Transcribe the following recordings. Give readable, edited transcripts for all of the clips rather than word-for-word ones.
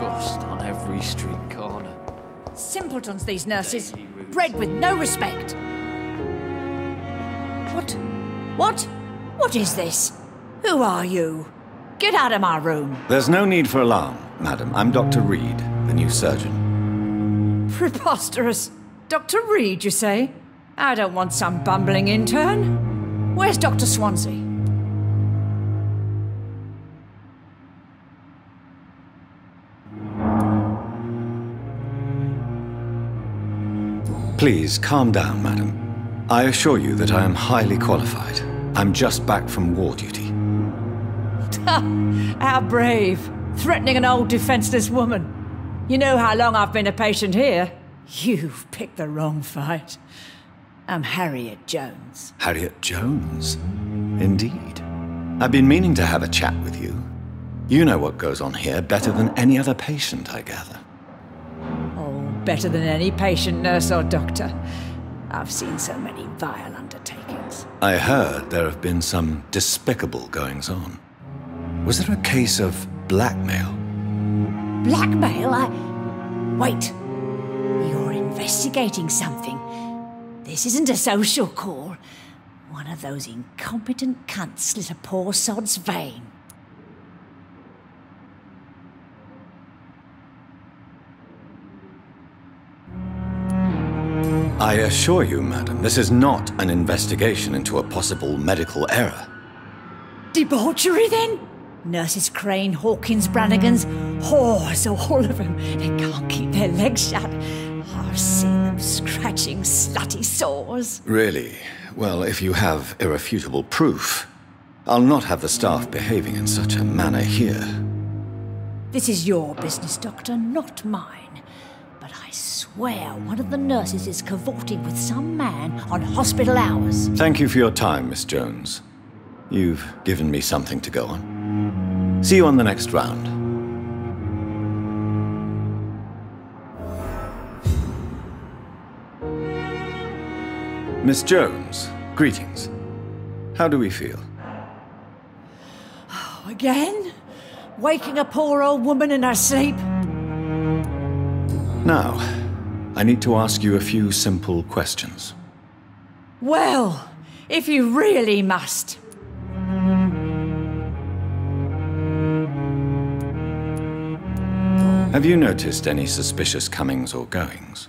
crust on every street corner. Simpletons, these nurses. Bred with no respect. What is this? Who are you? Get out of my room. There's no need for alarm, madam. I'm Dr. Reed, the new surgeon. Preposterous. Dr. Reed, you say? I don't want some bumbling intern. Where's Dr. Swansea? Please, calm down, madam. I assure you that I am highly qualified. I'm just back from war duty. How brave. Threatening an old defenseless woman. You know how long I've been a patient here? You've picked the wrong fight. I'm Harriet Jones. Harriet Jones? Indeed. I've been meaning to have a chat with you. You know what goes on here better than any other patient, I gather. Oh, better than any patient, nurse or doctor. I've seen so many vile undertakings. I heard there have been some despicable goings-on. Was there a case of blackmail? Blackmail? Wait. You're investigating something. This isn't a social call. One of those incompetent cunts slit a poor sod's vein. I assure you, madam, this is not an investigation into a possible medical error. Debauchery, then? Nurses Crane, Hawkins, Brannigans, whores, all of them. They can't keep their legs shut. I've seen them scratching slutty sores. Really? Well, if you have irrefutable proof, I'll not have the staff behaving in such a manner here. This is your business, Doctor, not mine. But I swear one of the nurses is cavorting with some man on hospital hours. Thank you for your time, Miss Jones. You've given me something to go on. See you on the next round. Miss Jones, greetings. How do we feel? Oh, again? Waking a poor old woman in her sleep? Now, I need to ask you a few simple questions. Well, if you really must. Have you noticed any suspicious comings or goings?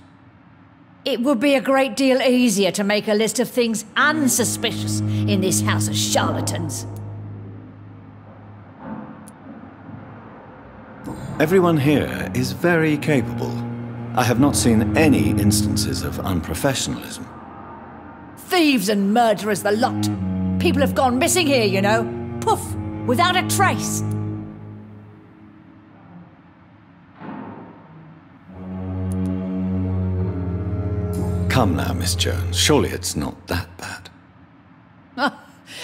It would be a great deal easier to make a list of things unsuspicious in this house of charlatans. Everyone here is very capable. I have not seen any instances of unprofessionalism. Thieves and murderers, the lot. People have gone missing here, you know. Poof, without a trace. Come now, Miss Jones. Surely it's not that bad.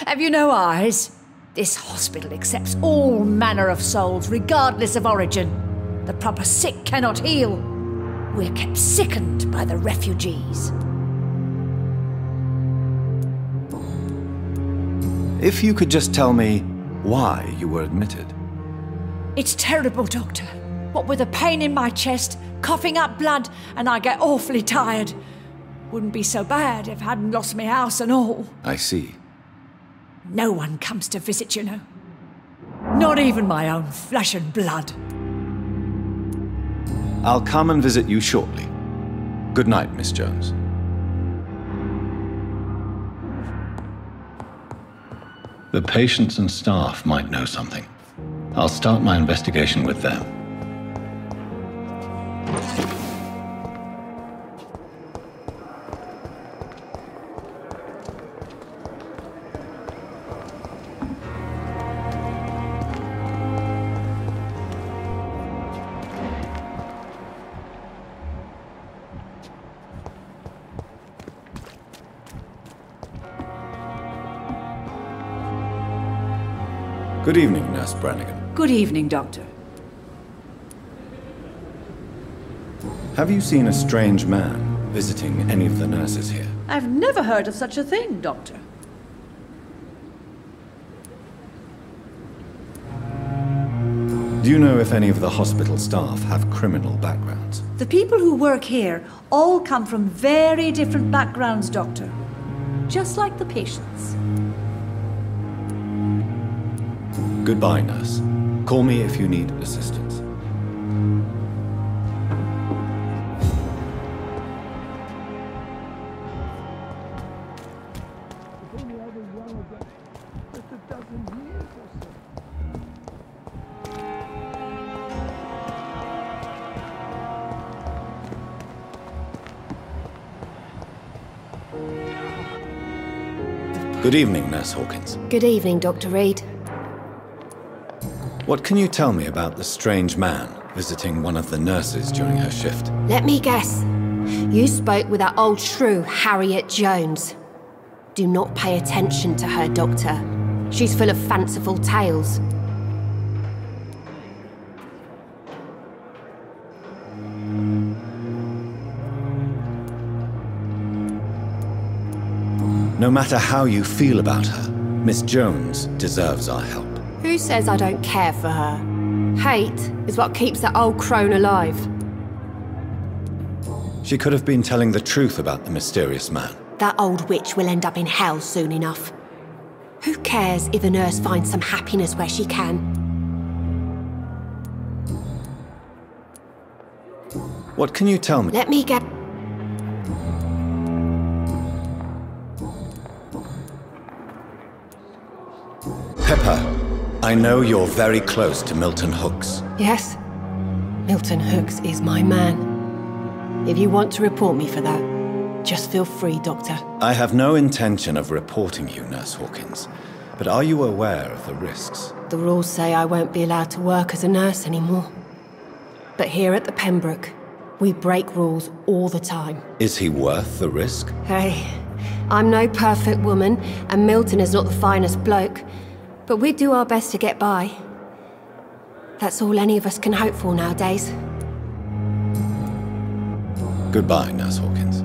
Have you no eyes? This hospital accepts all manner of souls, regardless of origin. The proper sick cannot heal. We're kept sickened by the refugees. If you could just tell me why you were admitted. It's terrible, Doctor. What with a pain in my chest, coughing up blood, and I get awfully tired. Wouldn't be so bad if I hadn't lost my house and all. I see. No one comes to visit, you know. Not even my own flesh and blood. I'll come and visit you shortly. Good night, Miss Jones. The patients and staff might know something. I'll start my investigation with them. Good evening, Nurse Brannigan. Good evening, Doctor. Have you seen a strange man visiting any of the nurses here? I've never heard of such a thing, Doctor. Do you know if any of the hospital staff have criminal backgrounds? The people who work here all come from very different backgrounds, Doctor. Just like the patients. Goodbye, nurse. Call me if you need assistance. Good evening, Nurse Hawkins. Good evening, Dr. Reed. What can you tell me about the strange man visiting one of the nurses during her shift? Let me guess. You spoke with that old shrew, Harriet Jones. Do not pay attention to her, Doctor. She's full of fanciful tales. No matter how you feel about her, Miss Jones deserves our help. Who says I don't care for her? Hate is what keeps that old crone alive. She could have been telling the truth about the mysterious man. That old witch will end up in hell soon enough. Who cares if a nurse finds some happiness where she can? What can you tell me? Let me get... Pepper, I know you're very close to Milton Hooks. Yes? Milton Hooks is my man. If you want to report me for that, just feel free, Doctor. I have no intention of reporting you, Nurse Hawkins. But are you aware of the risks? The rules say I won't be allowed to work as a nurse anymore. But here at the Pembroke, we break rules all the time. Is he worth the risk? Hey, I'm no perfect woman, and Milton is not the finest bloke. But we do our best to get by. That's all any of us can hope for nowadays. Goodbye, Nurse Hawkins.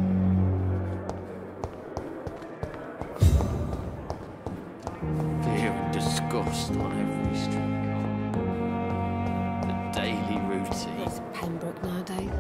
Fear and disgust on every street corner. The daily routine. It's Pembroke nowadays.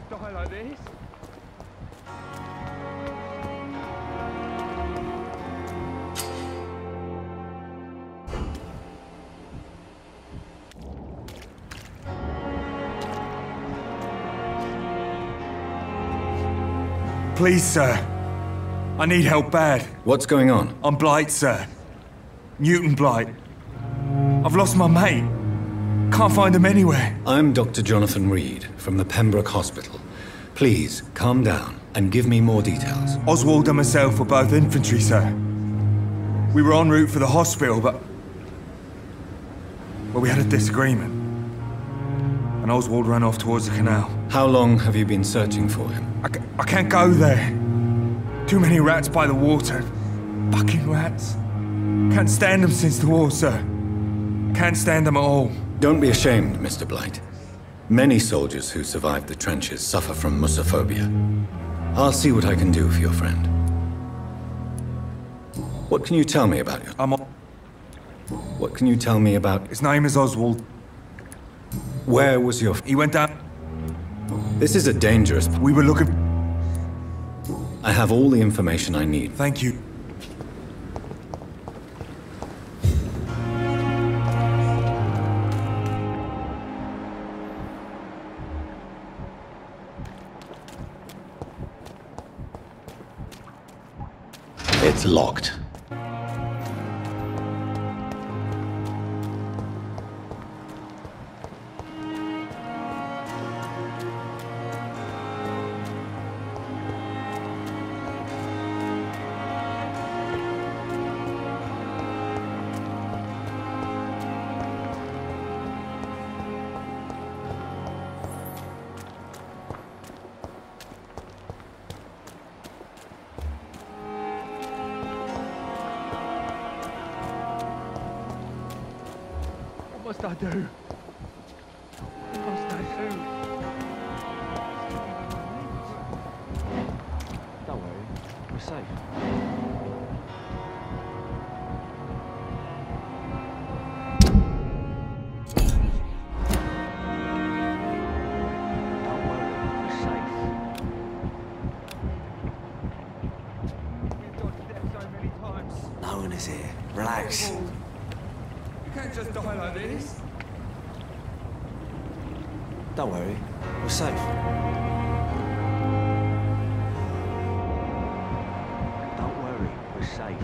Die like this? Please, sir. I need help bad. What's going on? I'm Blight, sir. Newton Blight. I've lost my mate. Can't find him anywhere. I'm Dr. Jonathan Reed from the Pembroke Hospital. Please, calm down and give me more details. Oswald and myself were both infantry, sir. We were en route for the hospital, but we had a disagreement. And Oswald ran off towards the canal. How long have you been searching for him? I can't go there. Too many rats by the water. Fucking rats. Can't stand them since the war, sir. Can't stand them at all. Don't be ashamed, Mr. Blight. Many soldiers who survived the trenches suffer from musophobia. I'll see what I can do for your friend. What can you tell me about your... What can you tell me about... His name is Oswald. Where was your... He went down... This is a dangerous... We were looking... I have all the information I need. Thank you. It's locked. What must I do? What must I do? Don't worry, we're safe. Don't worry, we're safe. We've dodged death so many times. No one is here. Relax. You can't just die like this. Don't worry. We're safe. Don't worry, we're safe.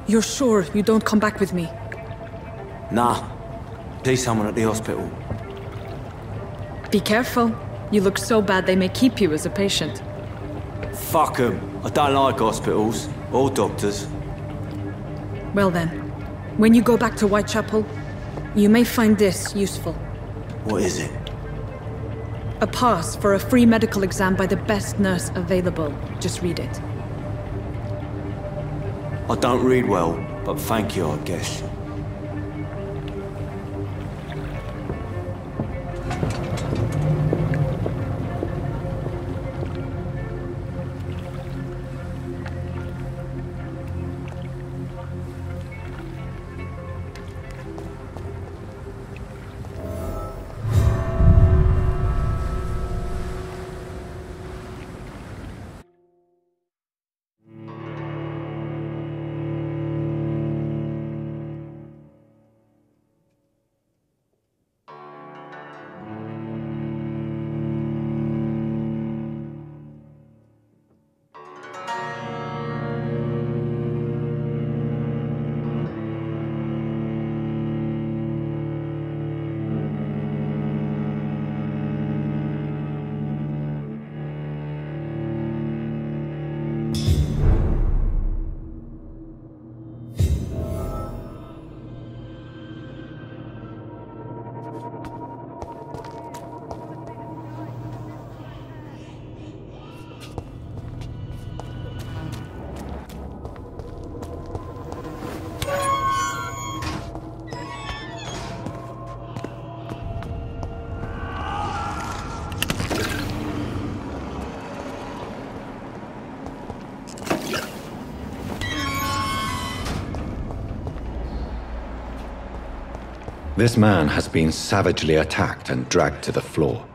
You're sure you don't come back with me? Nah. See someone at the hospital. Be careful. You look so bad they may keep you as a patient. Fuck 'em. I don't like hospitals. Or doctors. Well then, when you go back to Whitechapel, you may find this useful. What is it? A pass for a free medical exam by the best nurse available. Just read it. I don't read well, but thank you, I guess. This man has been savagely attacked and dragged to the floor.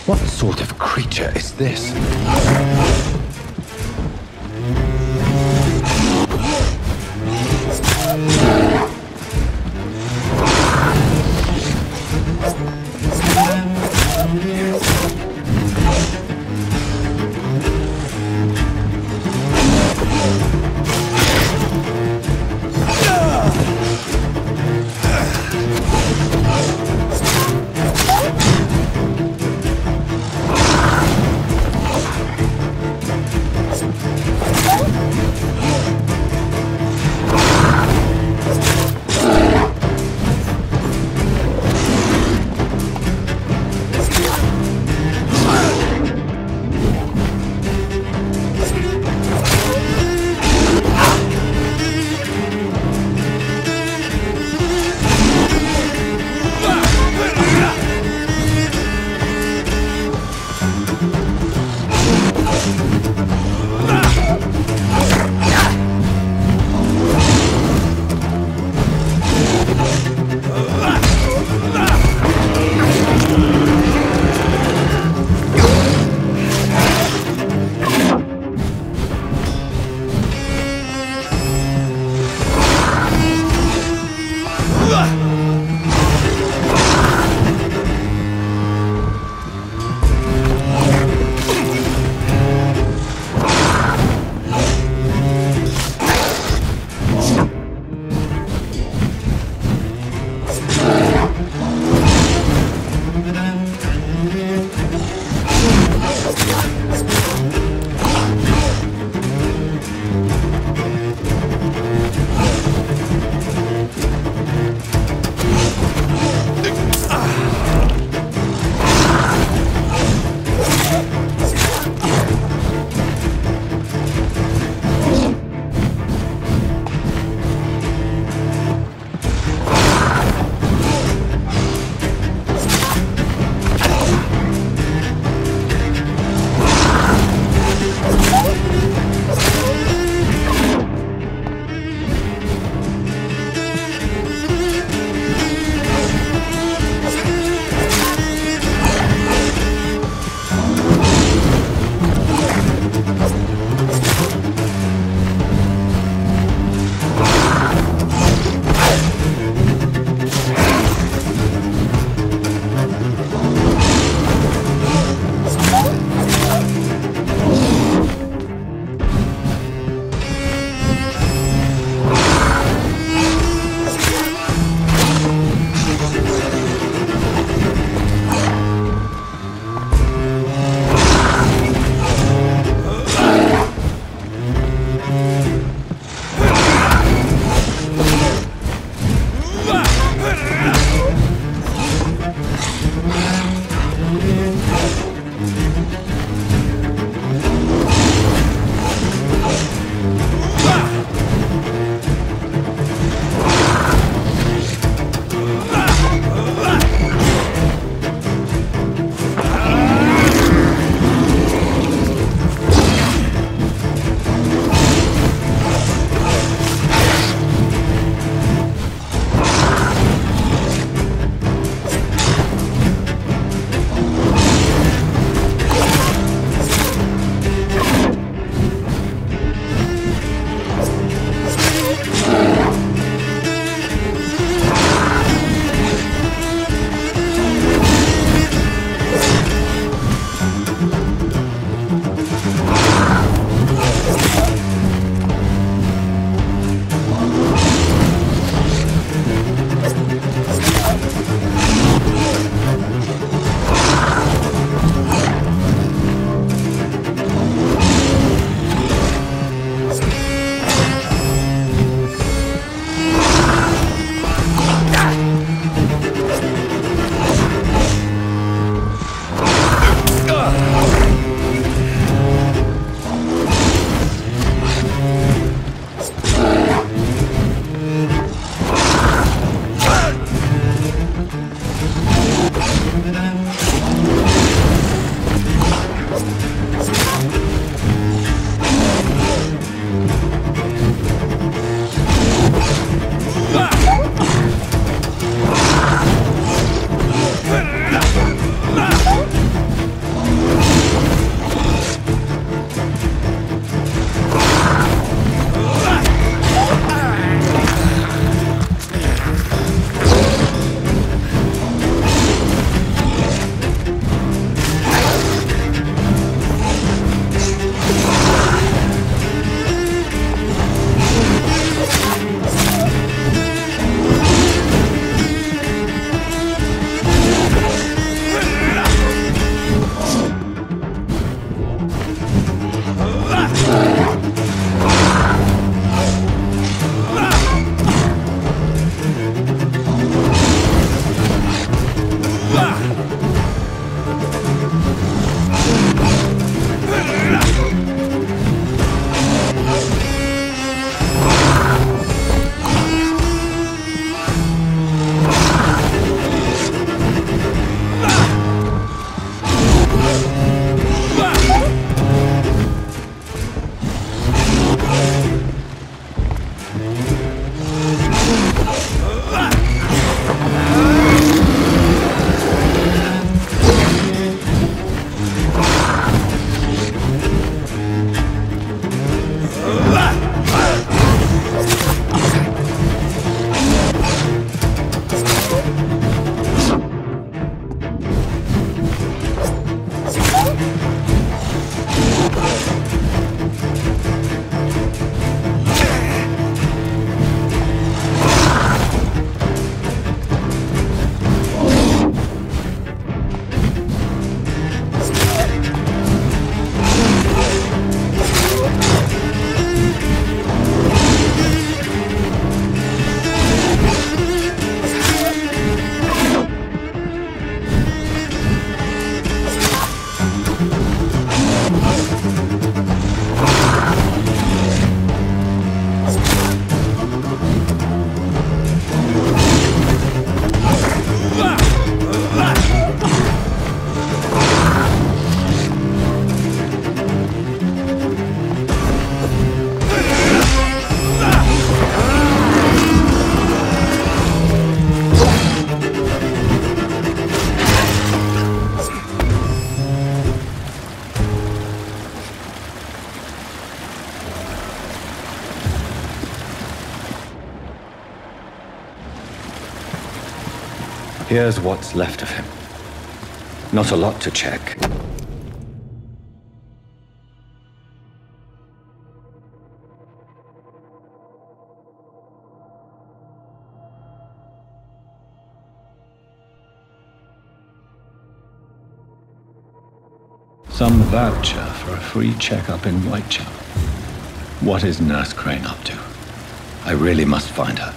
What sort of creature is this? Here's what's left of him. Not a lot to check. Some voucher for a free checkup in Whitechapel. What is Nurse Crane up to? I really must find her.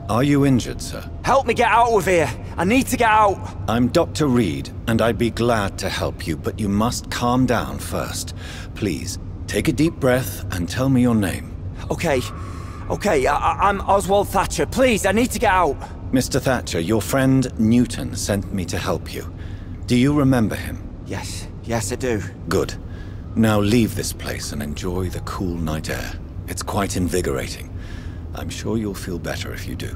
Are you injured, sir? Help me get out of here! I need to get out! I'm Dr. Reed, and I'd be glad to help you, but you must calm down first. Please, take a deep breath and tell me your name. Okay, I'm Oswald Thatcher. Please, I need to get out! Mr. Thatcher, your friend Newton sent me to help you. Do you remember him? Yes, I do. Good. Now leave this place and enjoy the cool night air. It's quite invigorating. I'm sure you'll feel better if you do.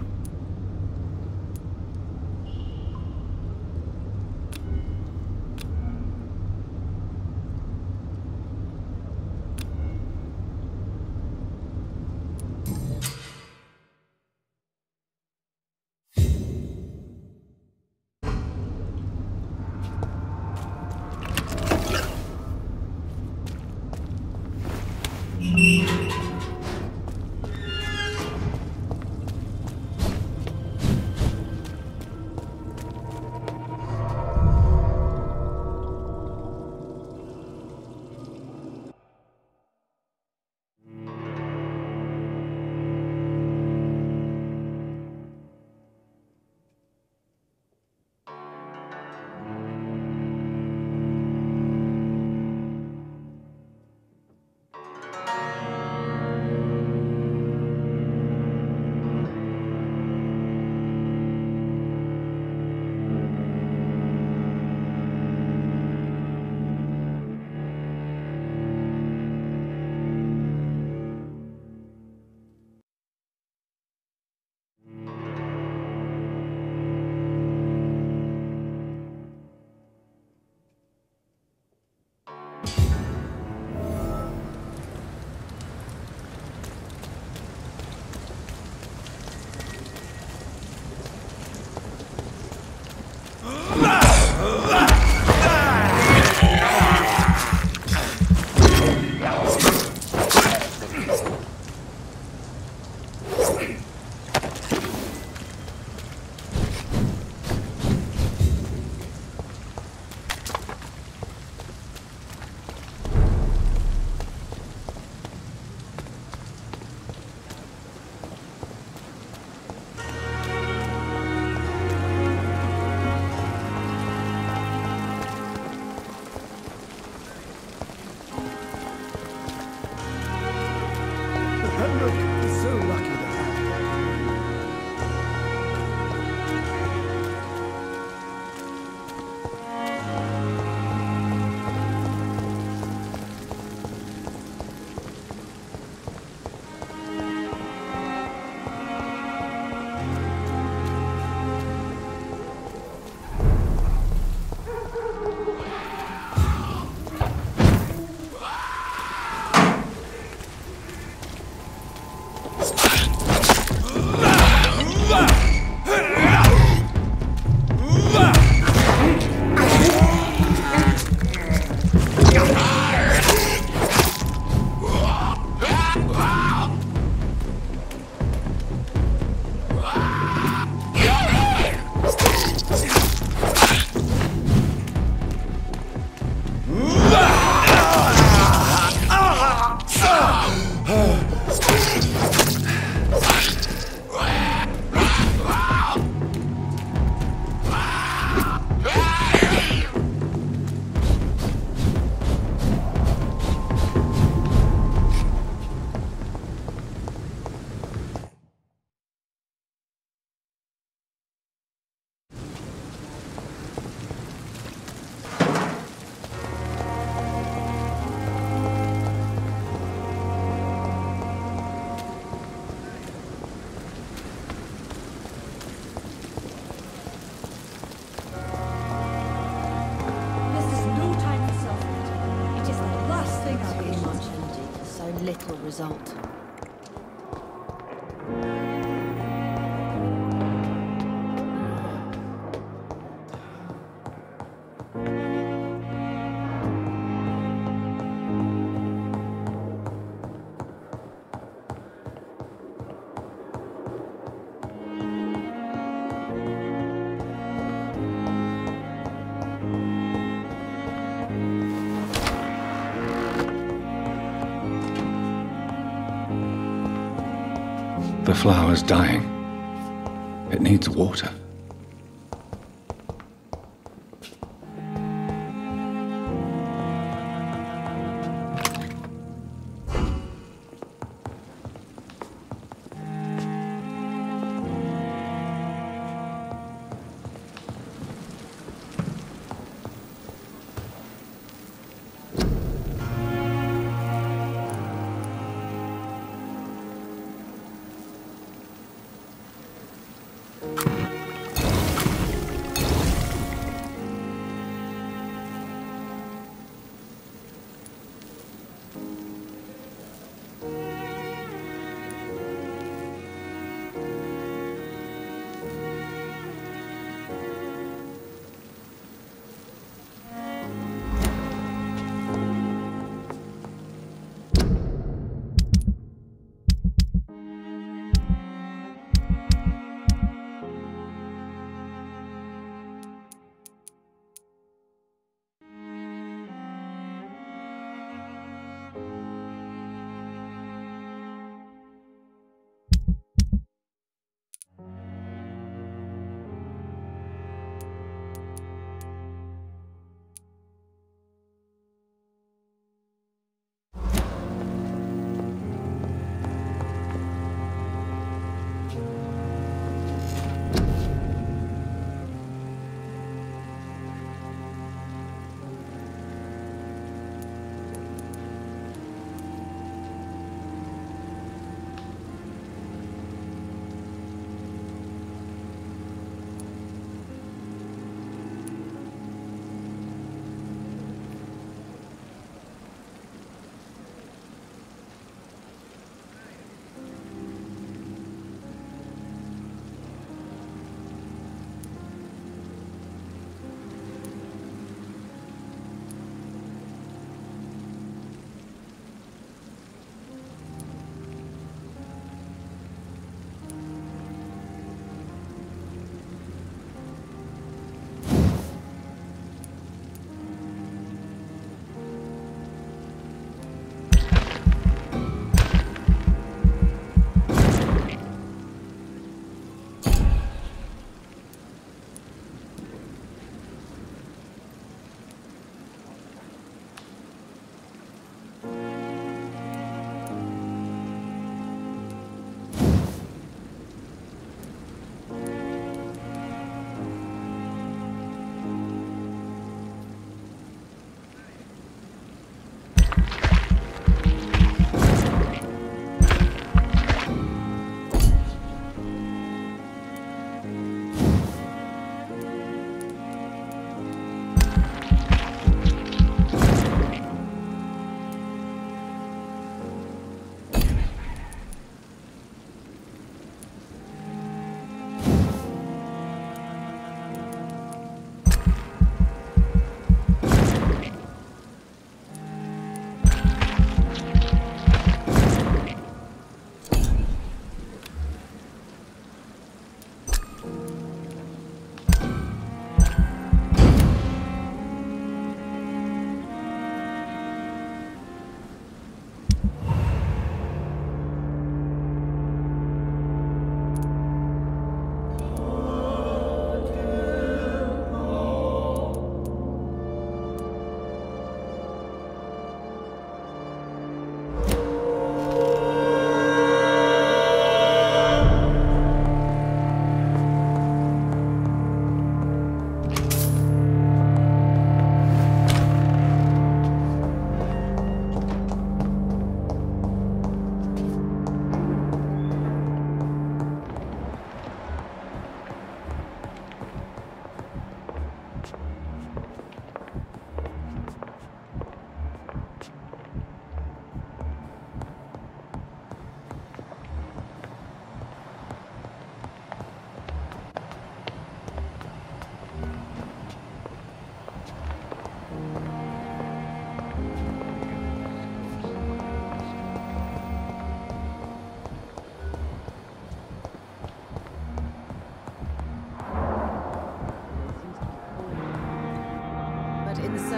result. The flower's dying. It needs water.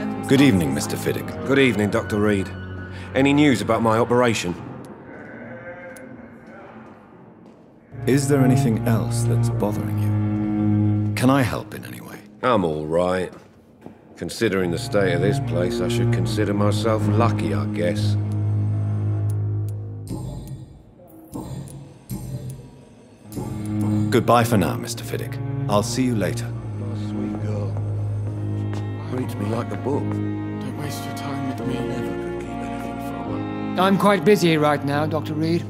circumstances... Good evening, Mr. Fiddick. Good evening, Dr. Reed. Any news about my operation? Is there anything else that's bothering you? Can I help in any way? I'm all right. Considering the state of this place, I should consider myself lucky, I guess. Goodbye for now, Mr. Fiddick. I'll see you later. My sweet girl. Reads me like a book. Don't waste your time with me. Never could keep anything from her. I'm quite busy right now, Dr. Reed.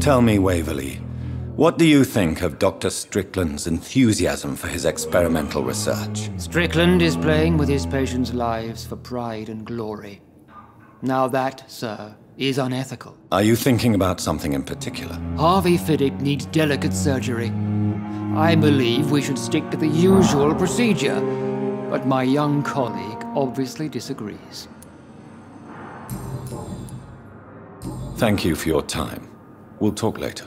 Tell me, Waverley, what do you think of Dr. Strickland's enthusiasm for his experimental research? Strickland is playing with his patients' lives for pride and glory. Now that, sir, is unethical. Are you thinking about something in particular? Harvey Fiddick needs delicate surgery. I believe we should stick to the usual procedure, but my young colleague obviously disagrees. Thank you for your time. We'll talk later.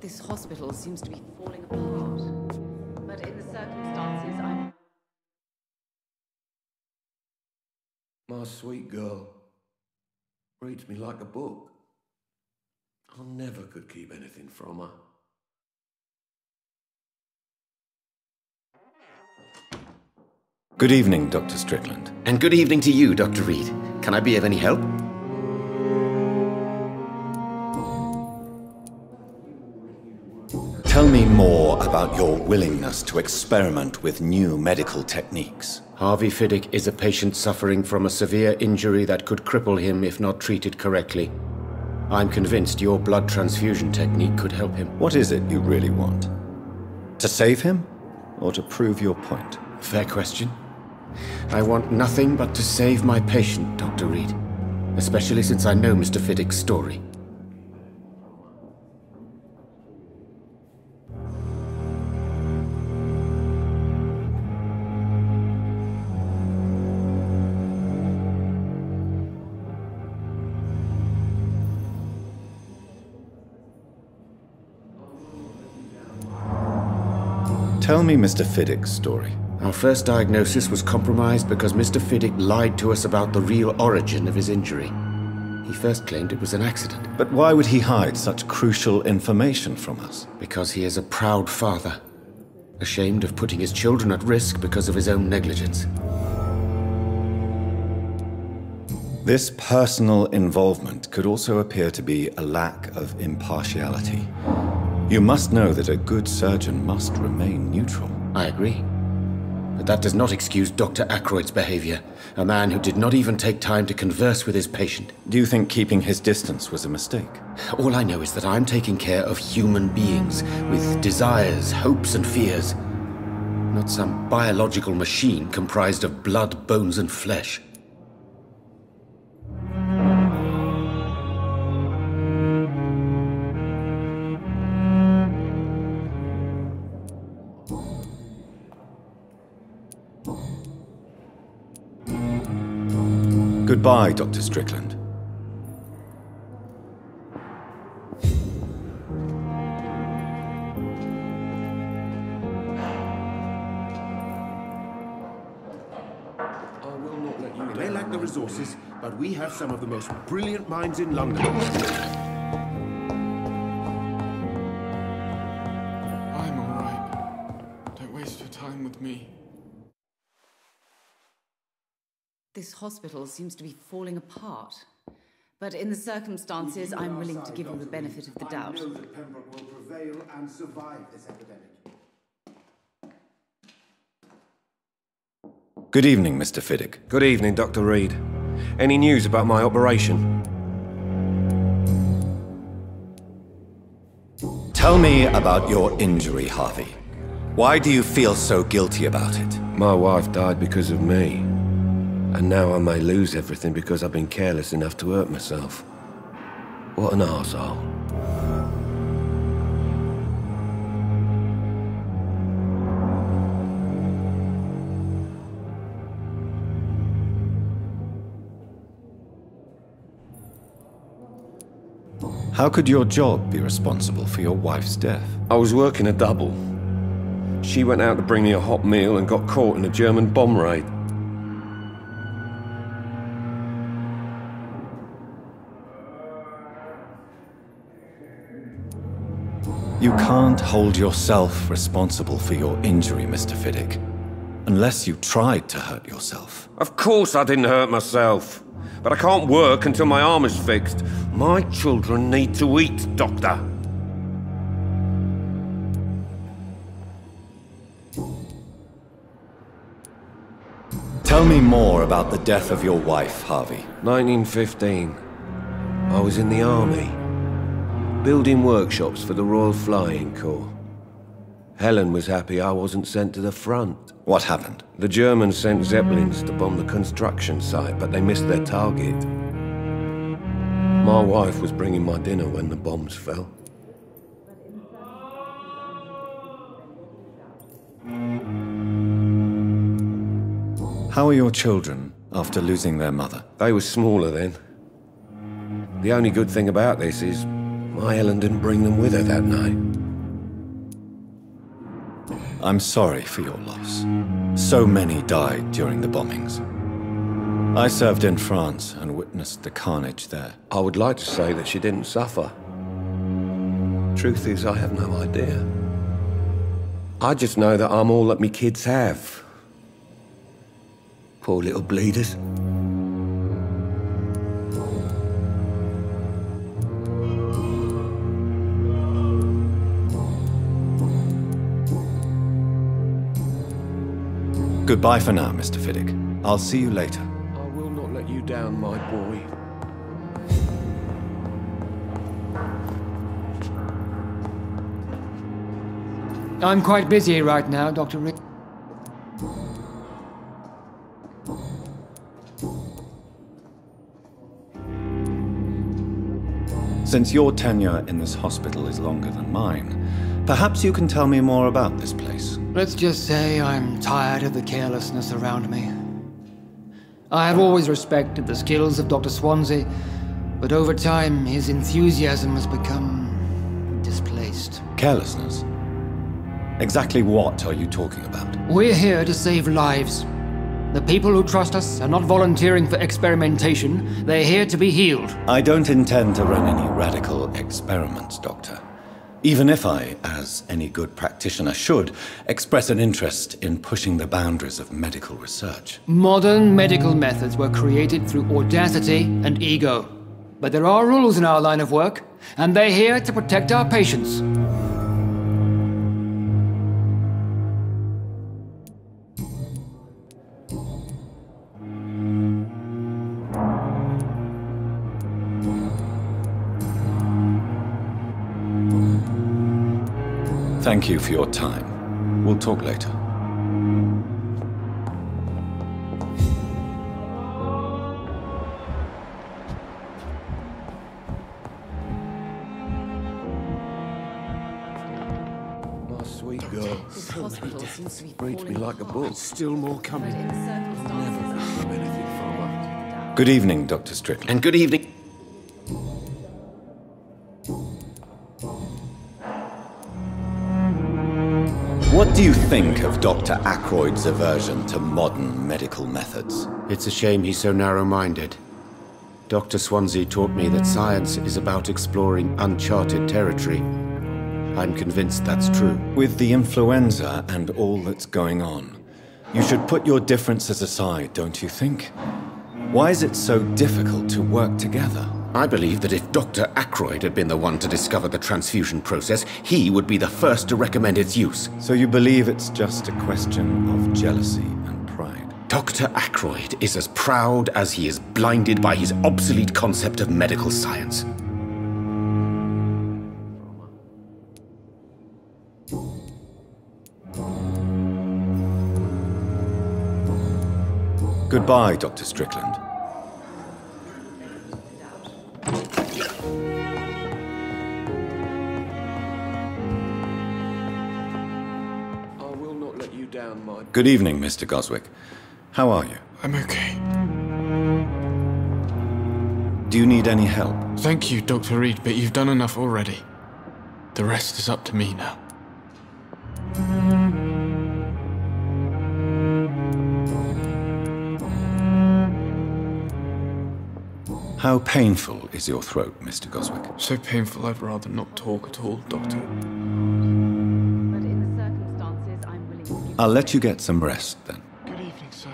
This hospital seems to be falling apart. But in the circumstances, I'm... My sweet girl. Reads me like a book. I never could keep anything from her. Good evening, Dr. Strickland. And good evening to you, Dr. Reed. Can I be of any help? Tell me more about your willingness to experiment with new medical techniques. Harvey Fiddick is a patient suffering from a severe injury that could cripple him if not treated correctly. I'm convinced your blood transfusion technique could help him. What is it you really want? To save him, or to prove your point? Fair question. I want nothing but to save my patient, Dr. Reed. Especially since I know Mr. Fiddick's story. Tell me Mr. Fiddick's story. Our first diagnosis was compromised because Mr. Fiddick lied to us about the real origin of his injury. He first claimed it was an accident. But why would he hide such crucial information from us? Because he is a proud father, ashamed of putting his children at risk because of his own negligence. This personal involvement could also appear to be a lack of impartiality. You must know that a good surgeon must remain neutral. I agree. But that does not excuse Dr. Ackroyd's behavior, a man who did not even take time to converse with his patient. Do you think keeping his distance was a mistake? All I know is that I'm taking care of human beings with desires, hopes, and fears. Not some biological machine comprised of blood, bones, and flesh. Goodbye, Dr. Strickland. We may lack the resources, but we have some of the most brilliant minds in London. I'm all right. Don't waste your time with me. This hospital seems to be falling apart. But in the circumstances, I'm willing to give you the benefit of the doubt. I know that Pembroke will prevail and survive this epidemic. Good evening, Mr. Fiddick. Good evening, Dr. Reed. Any news about my operation? Tell me about your injury, Harvey. Why do you feel so guilty about it? My wife died because of me. And now I may lose everything because I've been careless enough to hurt myself. What an arsehole. How could your job be responsible for your wife's death? I was working a double. She went out to bring me a hot meal and got caught in a German bomb raid. You can't hold yourself responsible for your injury, Mr. Fiddick. Unless you tried to hurt yourself. Of course I didn't hurt myself. But I can't work until my arm is fixed. My children need to eat, Doctor. Tell me more about the death of your wife, Harvey. 1915. I was in the army. Building workshops for the Royal Flying Corps. Helen was happy I wasn't sent to the front. What happened? The Germans sent Zeppelins to bomb the construction site, but they missed their target. My wife was bringing my dinner when the bombs fell. How are your children after losing their mother? They were smaller then. The only good thing about this is my Helen didn't bring them with her that night. I'm sorry for your loss. So many died during the bombings. I served in France and witnessed the carnage there. I would like to say that she didn't suffer. Truth is, I have no idea. I just know that I'm all that me kids have. Poor little bleeders. Goodbye for now, Mr. Fiddick. I'll see you later. I will not let you down, my boy. I'm quite busy right now, Dr. Rick. Since your tenure in this hospital is longer than mine, perhaps you can tell me more about this place. Let's just say I'm tired of the carelessness around me. I have always respected the skills of Dr. Swansea, but over time his enthusiasm has become displaced. Carelessness? Exactly what are you talking about? We're here to save lives. The people who trust us are not volunteering for experimentation. They're here to be healed. I don't intend to run any radical experiments, Doctor. Even if I, as any good practitioner should, express an interest in pushing the boundaries of medical research. Modern medical methods were created through audacity and ego. But there are rules in our line of work, and they're here to protect our patients. Thank you for your time. We'll talk later. My sweet girl. This hospital seems to be Reads me like a book. Still more coming. I'll never have anything from her. Good evening, Dr. Strickland. And good evening. What do you think of Dr. Ackroyd's aversion to modern medical methods? It's a shame he's so narrow-minded. Dr. Swansea taught me that science is about exploring uncharted territory. I'm convinced that's true. With the influenza and all that's going on, you should put your differences aside, don't you think? Why is it so difficult to work together? I believe that if Dr. Ackroyd had been the one to discover the transfusion process, he would be the first to recommend its use. So you believe it's just a question of jealousy and pride? Dr. Ackroyd is as proud as he is blinded by his obsolete concept of medical science. Goodbye, Dr. Strickland. I will not let you down, my... Good evening, Mr. Goswick. How are you? I'm okay. Do you need any help? Thank you, Dr. Reed, but you've done enough already. The rest is up to me now. How painful is your throat, Mr. Goswick? So painful I'd rather not talk at all, Doctor. I'll let you get some rest, then. Good evening, sir.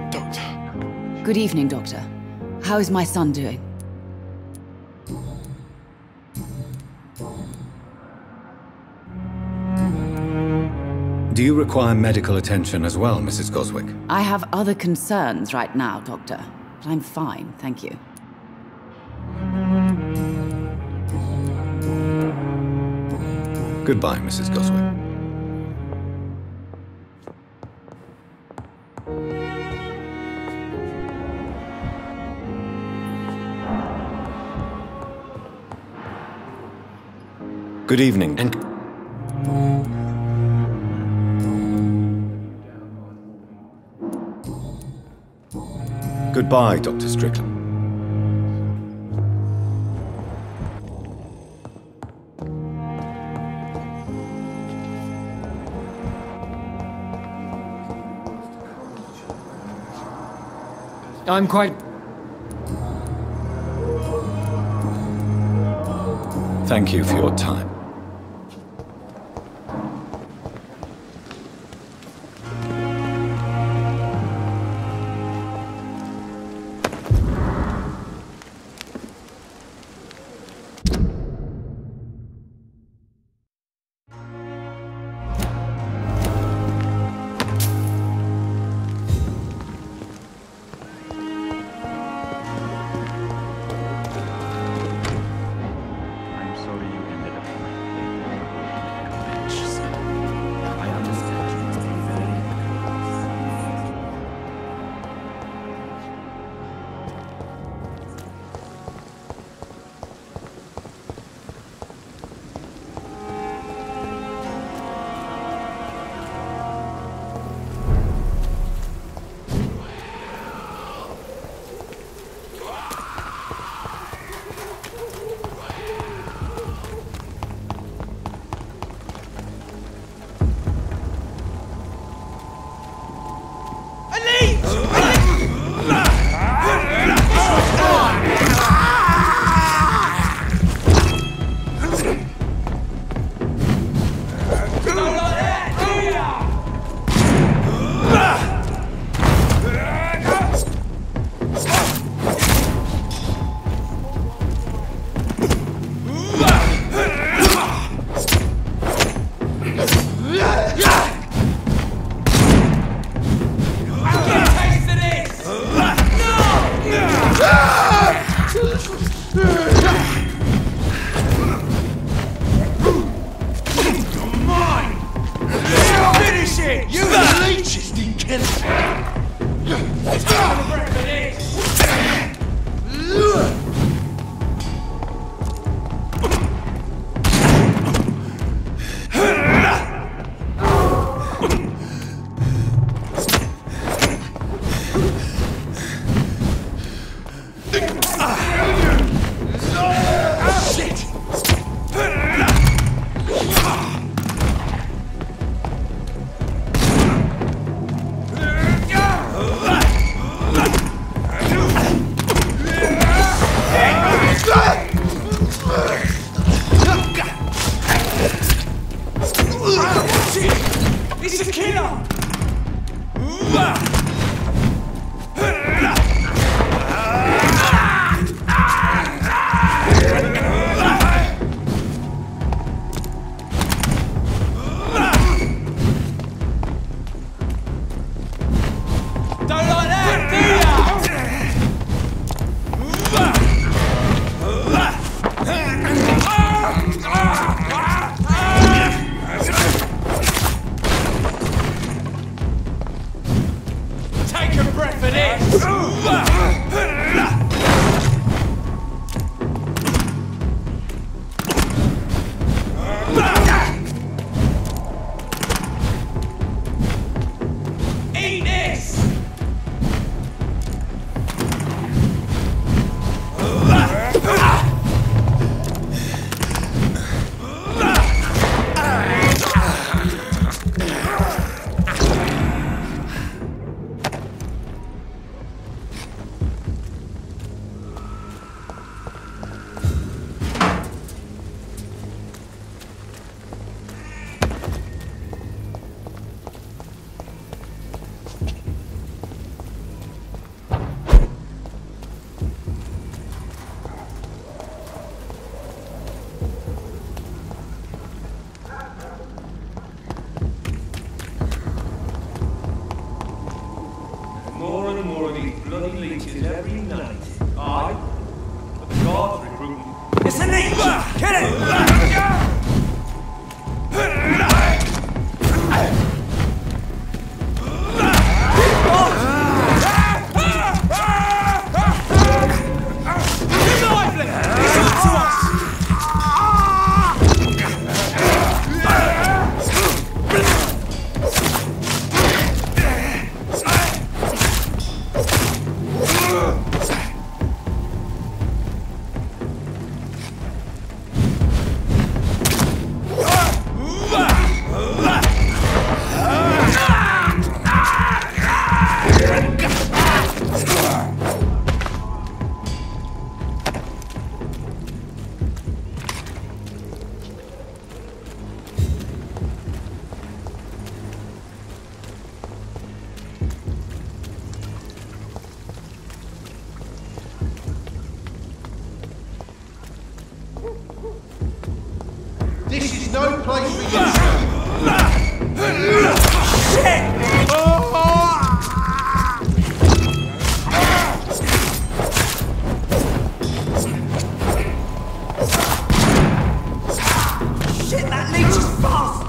Doctor. Good evening, Doctor. How is my son doing? Do you require medical attention as well, Mrs. Goswick? I have other concerns right now, Doctor. But I'm fine, thank you. Goodbye, Mrs. Goswick. Good evening. And goodbye, Dr. Strickland. I'm quite... Thank you for your time. bloody leeches every night. Aye? But the guards recruit... It's a leech! Kill it! This is no place for you. Shit, that leech is fast!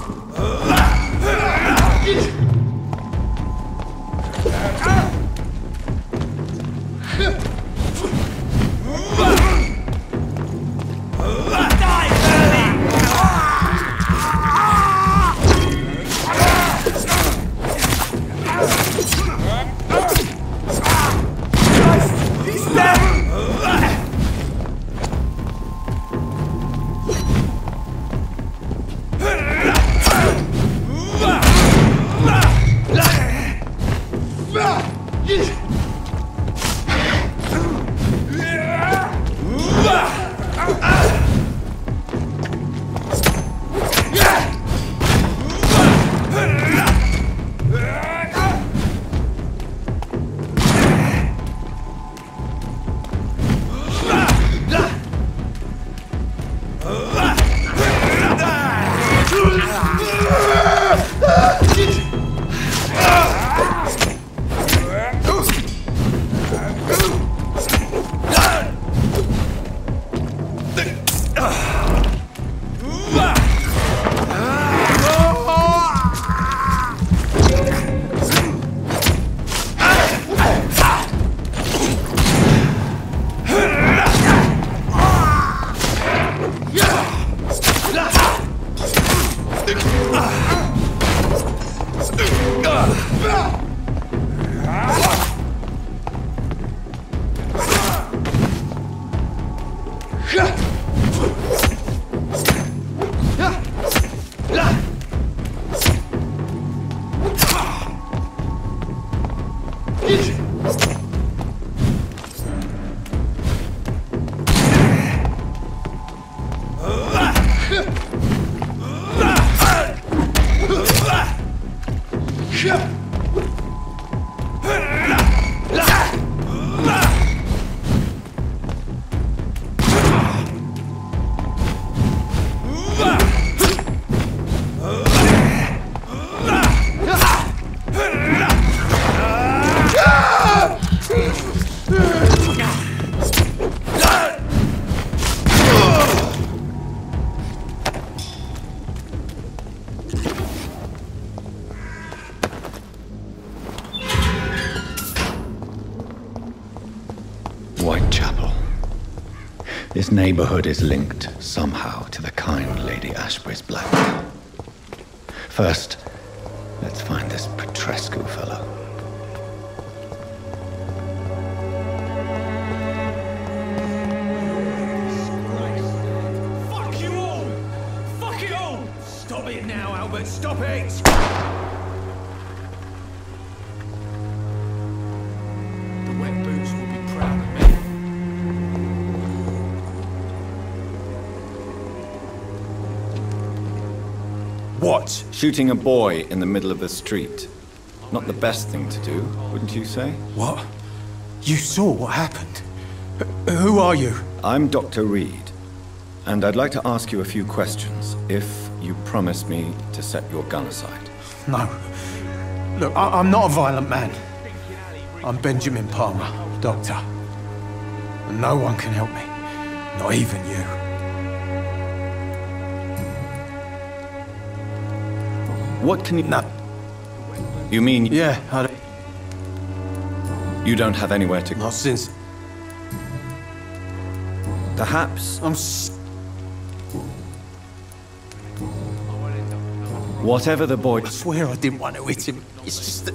Whitechapel. This neighborhood is linked somehow to the kind Lady Ashbury's black. First, let's find this Petrescu fellow. Fuck you all! Fuck it all! Stop it now, Albert, stop it! The wet boots will be proud of me. What? Shooting a boy in the middle of the street. Not the best thing to do, wouldn't you say? What? You saw what happened? Who are you? I'm Dr. Reed, and I'd like to ask you a few questions, if you promise me to set your gun aside. No. Look, I'm not a violent man. I'm Benjamin Palmer, doctor. And no one can help me. Not even you. What can you... No. You mean... Yeah, You don't have anywhere to... Not since... Perhaps... Whatever the boy... I swear I didn't want to hit him. It's just that...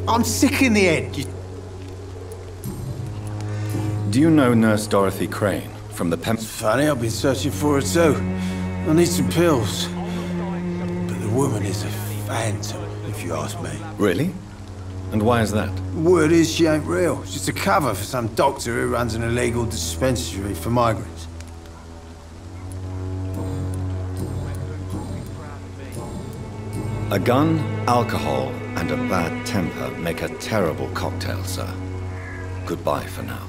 I'm sick in the head. Do you know Nurse Dorothy Crane from the It's funny, I've been searching for her too. I need some pills. But the woman is a phantom, if you ask me. Really? And why is that? Word is she ain't real. She's just a cover for some doctor who runs an illegal dispensary for migrants. A gun, alcohol, and a bad temper make a terrible cocktail, sir. Goodbye for now.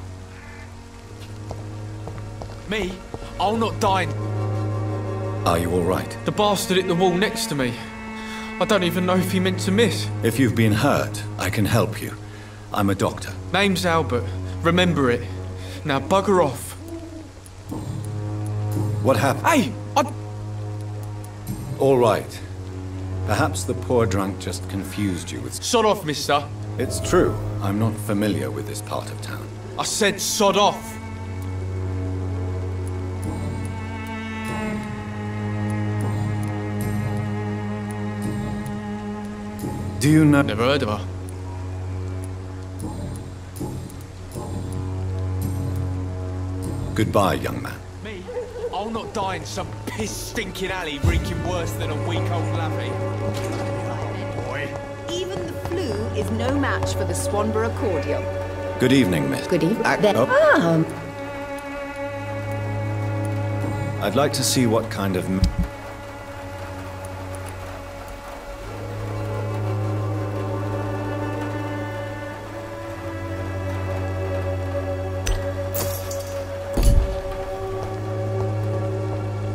Me? I'll not die. Are you all right? The bastard hit the wall next to me. I don't even know if he meant to miss. If you've been hurt, I can help you. I'm a doctor. Name's Albert. Remember it. Now bugger off. What happened? Hey! All right. Perhaps the poor drunk just confused you with... Sod off, mister. It's true. I'm not familiar with this part of town. I said sod off. Do you know... Never heard of her. Goodbye, young man. Me? I'll not die in some piss-stinking alley reeking worse than a week-old lavvy. Even the flu is no match for the Swanborough cordial. Good evening, miss. Good evening. I'd like to see what kind of...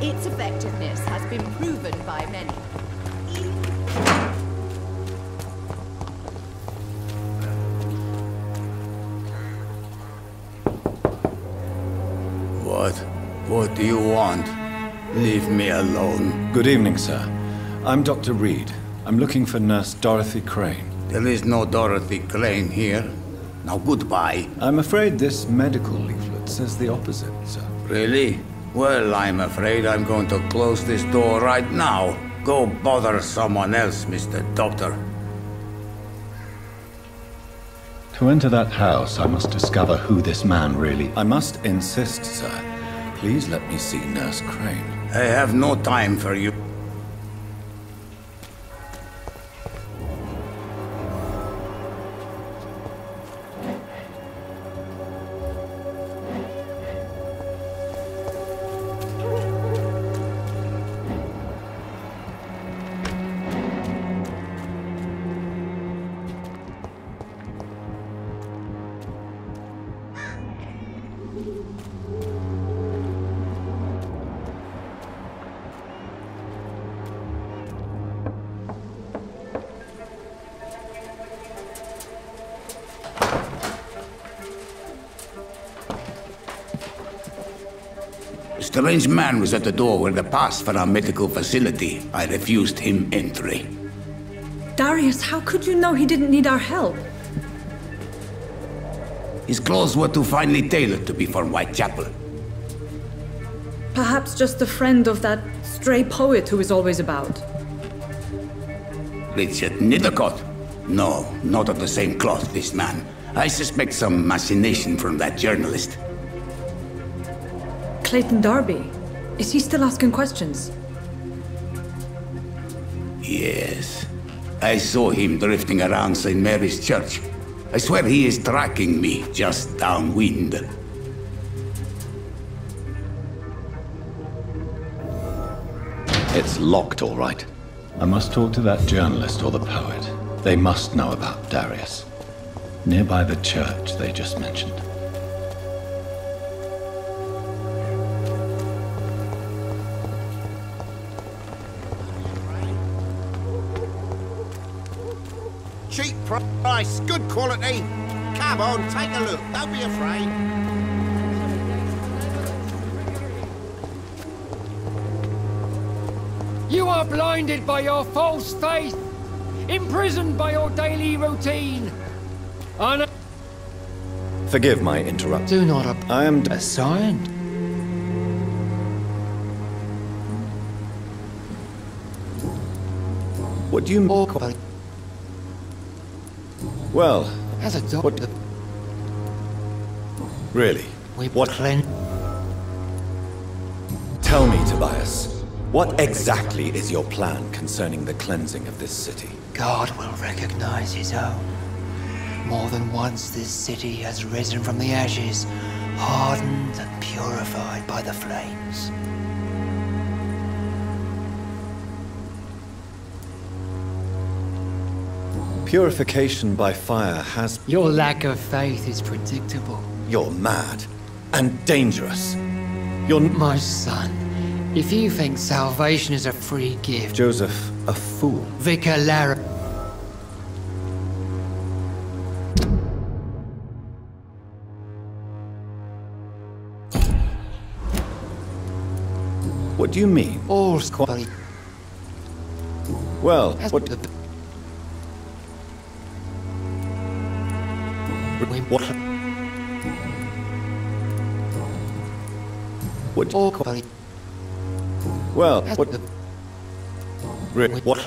Its effectiveness has been proven by many. What do you want? Leave me alone. Good evening, sir. I'm Dr. Reed. I'm looking for Nurse Dorothy Crane. There is no Dorothy Crane here. Now goodbye. I'm afraid this medical leaflet says the opposite, sir. Really? Well, I'm afraid I'm going to close this door right now. Go bother someone else, Mr. Doctor. To enter that house, I must discover who this man really... I must insist, sir. Please let me see Nurse Crane. I have no time for you. A strange man was at the door with a pass for our medical facility. I refused him entry. Darius, how could you know he didn't need our help? His clothes were too finely tailored to be for Whitechapel. Perhaps just a friend of that stray poet who is always about. Richard Nithercott? No, not of the same cloth, this man. I suspect some machination from that journalist. Clayton Darby. Is he still asking questions? Yes. I saw him drifting around St. Mary's Church. I swear he is tracking me just downwind. It's locked, all right. I must talk to that journalist or the poet. They must know about Darius. Nearby the church they just mentioned. Cheap price, good quality. Come on, take a look. Don't be afraid. You are blinded by your false faith, imprisoned by your daily routine. Forgive my interruption. Do not I am assigned. What do you mean? Well, as a doctor, really? What? Tell me, Tobias. What exactly is your plan concerning the cleansing of this city? God will recognize his own. More than once this city has risen from the ashes, hardened and purified by the flames. Purification by fire has... Your lack of faith is predictable. You're mad and dangerous. You're... My son, if you think salvation is a free gift... Joseph, a fool. Vicar Lara... What do you mean? All quality. Well, what... What? All quality. Well, what? What?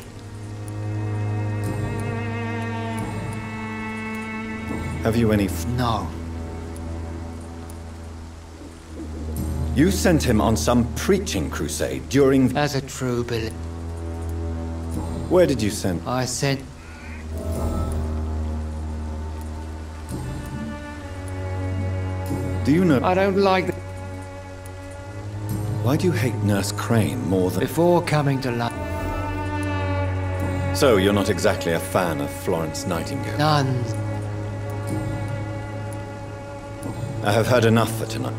Have you any? No. You sent him on some preaching crusade during... As a true believer. Where did you send? I sent... Do you know... I don't like... Why do you hate Nurse Crane more than... Before coming to London... So, you're not exactly a fan of Florence Nightingale? None. I have had enough for tonight.